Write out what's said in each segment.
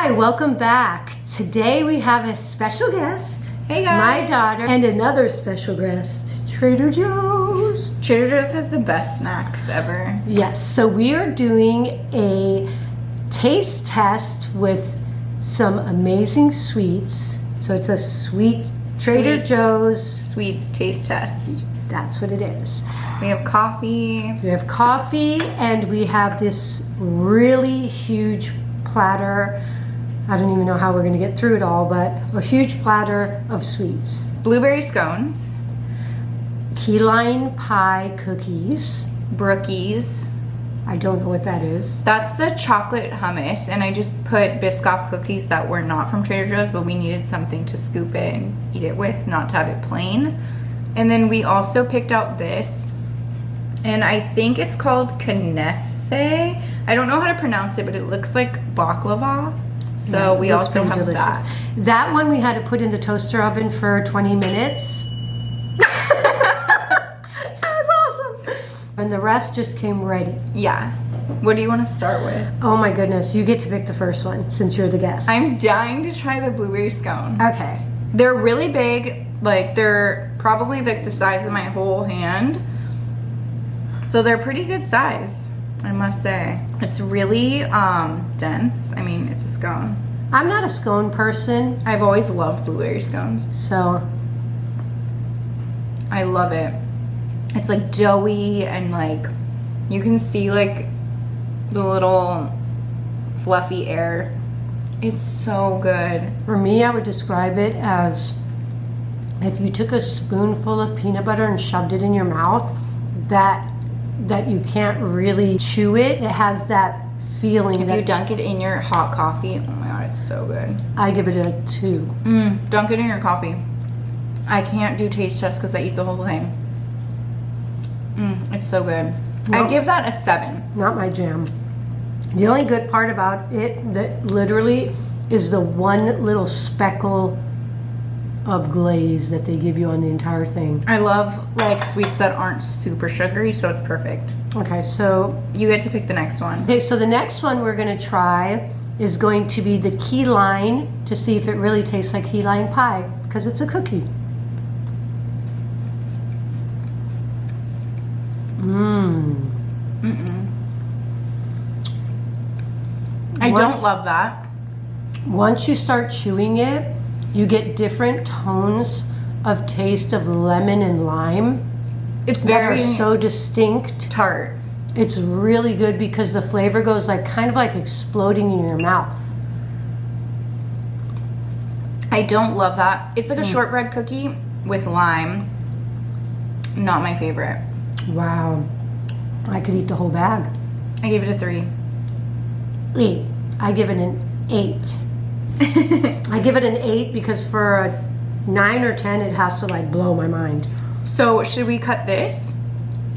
Hi, welcome back. Today we have a special guest. Hey guys. My daughter and another special guest, Trader Joe's. Trader Joe's has the best snacks ever. Yes, so we are doing a taste test with some amazing sweets. So it's a sweet Trader Joe's. Sweets taste test. That's what it is. We have coffee. We have coffee and we have this really huge platter. I don't even know how we're gonna get through it all, but a huge platter of sweets. Blueberry scones. Key lime pie cookies. Brookies. I don't know what that is. That's the chocolate hummus, and I just put Biscoff cookies that were not from Trader Joe's, but we needed something to scoop it and eat it with, not to have it plain. And then we also picked out this, and I think it's called knefe. I don't know how to pronounce it, but it looks like baklava. So Yeah, we it looks also pretty have delicious. that. That one we had to put in the toaster oven for 20 minutes. That was awesome. And the rest just came ready. Yeah. What do you want to start with? Oh my goodness, you get to pick the first one since you're the guest. I'm dying to try the blueberry scone. Okay. They're really big. Like, they're probably like the size of my whole hand. So they're pretty good size, I must say. It's really dense. I mean, it's a scone. I'm not a scone person, I've always loved blueberry scones. so I love it. It's like doughy and like you can see like the little fluffy air. It's so good. for me, I would describe it as if you took a spoonful of peanut butter and shoved it in your mouth, that you can't really chew it. It has that feeling If that you dunk it in your hot coffee, oh my god, it's so good. I give it a 2. Dunk it in your coffee. I can't do taste tests because I eat the whole thing. It's so good. Well- I give that a 7. Not my jam. The only good part about it that literally is the one little speckle of glaze that they give you on the entire thing. I love like sweets that aren't super sugary, so it's perfect. Okay, so You get to pick the next one. the next one we're gonna try is going to be the key lime to see if it really tastes like key lime pie because it's a cookie. I What? don't love that. Once you start chewing it, you get different tones of taste of lemon and lime It's that are very so distinct. tart. It's really good because the flavor goes like kind of like exploding in your mouth. I don't love that. It's like a shortbread cookie with lime. Not my favorite. Wow. I could eat the whole bag. I gave it a 3. 8. I give it an 8. I give it an 8 because for a 9 or 10 it has to like blow my mind. So should we cut this?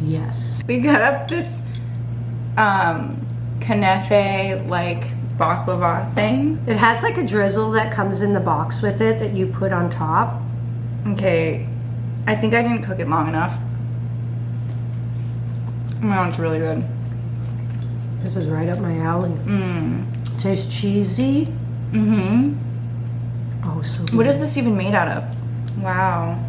Yes. We cut up this knefe like baklava thing. It has like a drizzle that comes in the box with it that you put on top. Okay, I think I didn't cook it long enough. Oh my god, it's really good. This is right up my alley. Tastes cheesy. Oh, so good. What is this even made out of? Wow.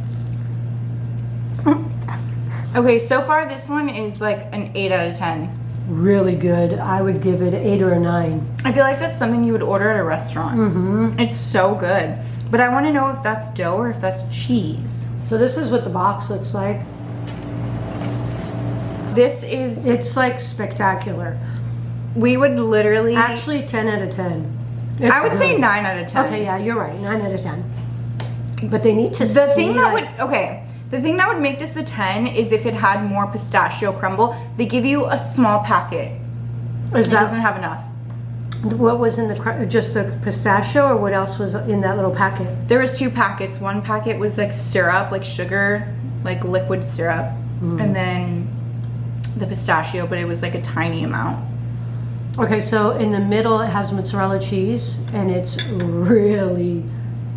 Okay, so far this one is like an 8 out of 10. Really good. I would give it an 8 or a 9. I feel like that's something you would order at a restaurant. It's so good. But I want to know if that's dough or if that's cheese. So this is what the box looks like. This is, It's like spectacular. we would literally, Actually, 10 out of 10. I would It's say good. 9 out of 10. Okay, yeah, you're right. 9 out of 10. But they need to The see, thing that like, the thing that would make this a 10 is if it had more pistachio crumble. They give you a small packet. is It that doesn't have enough. what was in the just the pistachio, or what else was in that little packet? There was 2 packets. One packet was like syrup, like sugar, like liquid syrup. And then the pistachio, but it was like a tiny amount. Okay, so in the middle it has mozzarella cheese, and it's really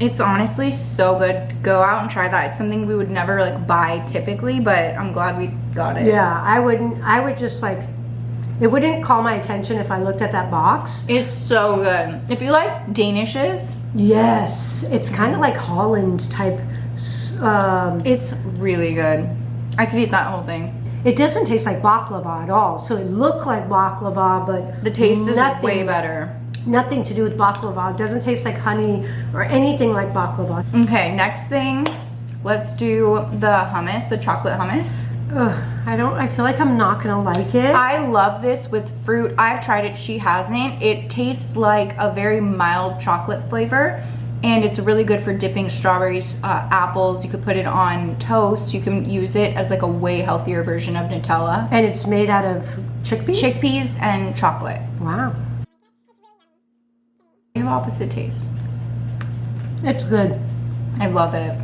It's honestly so good. Go out and try that. It's something we would never like buy typically, but I'm glad we got it. yeah. I would just like It wouldn't call my attention if I looked at that box. It's so good. If you like Danishes, Yes, it's kind of like Holland type. it's really good. I could eat that whole thing. It doesn't taste like baklava at all. So it looked like baklava, but The taste is nothing, way better. Nothing to do with baklava. It doesn't taste like honey or anything like baklava. Okay, next thing, let's do the hummus, the chocolate hummus. Ugh, I feel like I'm not gonna like it. I love this with fruit. I've tried it, she hasn't. It tastes like a very mild chocolate flavor, and it's really good for dipping strawberries, apples. You could put it on toast. You can use it as like a way healthier version of Nutella. And it's made out of chickpeas? Chickpeas and chocolate. Wow. They have opposite taste. It's good. I love it.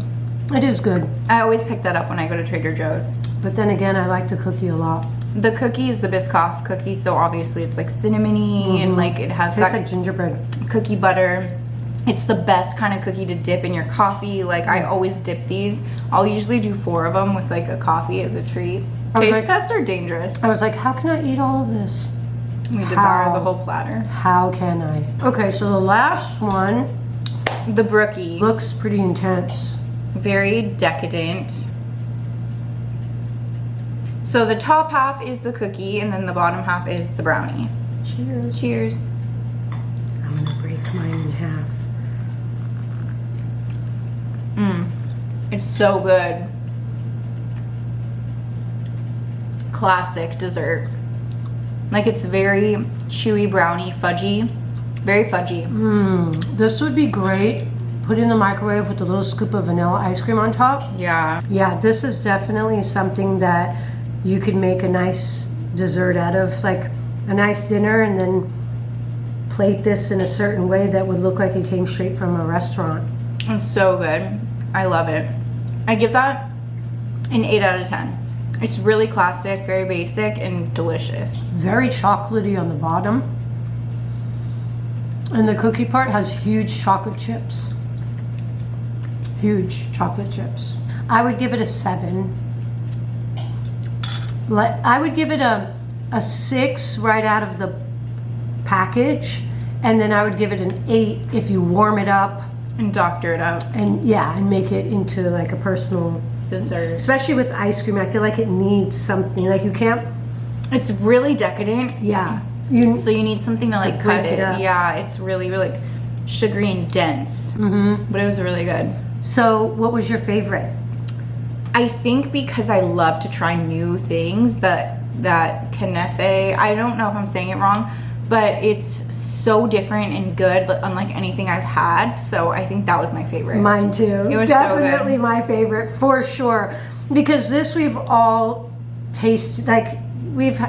It is good. I always pick that up when I go to Trader Joe's. But then again, I like the cookie a lot. The cookie is the Biscoff cookie, so obviously it's like cinnamony and like it has Tastes that like gingerbread. cookie butter. It's the best kind of cookie to dip in your coffee. Like I always dip these. I'll usually do 4 of them with like a coffee as a treat. Taste tests are dangerous. I was like, how can I eat all of this? We devour the whole platter. How can I? Okay, so the last one The Brookie. looks pretty intense. Very decadent. So the top half is the cookie and then the bottom half is the brownie. Cheers. Cheers. I'm gonna break mine in half. It's so good. Classic dessert. Like it's very chewy, brownie, fudgy. Very fudgy. This would be great. Put in the microwave with a little scoop of vanilla ice cream on top. Yeah. Yeah, this is definitely something that you could make a nice dessert out of, like a nice dinner, and then plate this in a certain way that would look like it came straight from a restaurant. It's so good. I love it. I give that an 8 out of 10. It's really classic, very basic, and delicious. Very chocolatey on the bottom. And the cookie part has huge chocolate chips. Huge chocolate chips. I would give it a 7. I would give it a 6 right out of the package, and then I would give it an 8 if you warm it up And doctor it up. and and make it into like a personal Dessert. especially with ice cream. I feel like it needs something, like you can't, It's really decadent. So you need something to like break cut it it. up. Yeah, it's really, really like sugary and dense. But it was really good. So what was your favorite? I think because I love to try new things, that Knefe, I don't know if I'm saying it wrong, but it's so different and good, unlike anything I've had. So I think that was my favorite. Mine too. It was definitely so good. my favorite for sure, because this we've all tasted, like we've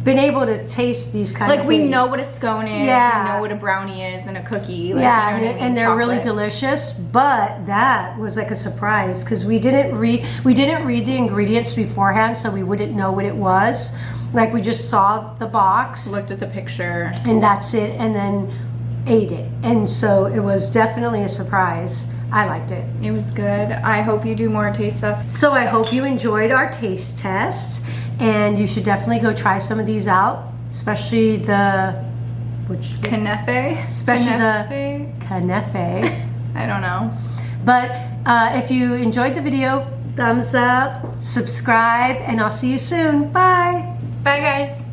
been able to taste these kind of Like things. we know what a scone is, Yeah. we know what a brownie is, and a cookie. Like, Yeah, you know what I mean? and they're really Chocolate. delicious. But that was like a surprise because we didn't read the ingredients beforehand, so we wouldn't know what it was. Like we just saw the box Looked at the picture. and that's it, and then ate it. And so it was definitely a surprise. I liked it. It was good. I hope you do more taste tests. So I hope you enjoyed our taste test, and you should definitely go try some of these out, especially the Knefe? especially Knefe? the Knefe. I don't know. But if you enjoyed the video, thumbs up, subscribe, and I'll see you soon. Bye. Bye, guys.